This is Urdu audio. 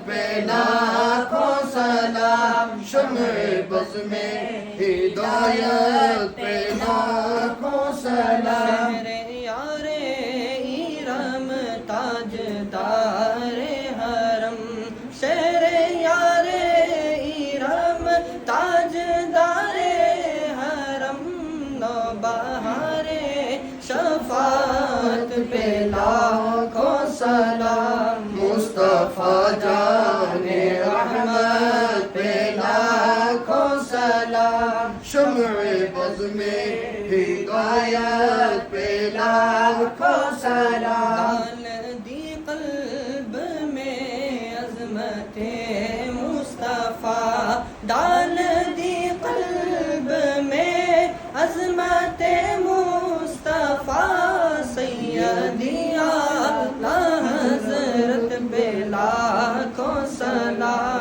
پہ لاکھوں سلام، شمع بز میں ہدایت پہ لاکھوں سلام۔ شہر یار ایرم تاجدار حرم، شہر یار ایرم تاجدار حرم، نوبہار شفاعت پہ لاکھوں سلام، مصطفیٰ جان رحمت پہ لاکھوں سلام، شمع بز میں ہدایت پہ لاکھوں سلام۔ ڈال دی قلب میں عظمت مصطفیٰ، ڈال دی قلب میں عظمت مصطفیٰ، سیدی اعلیٰ حضرت پہ لاکھوں سلام۔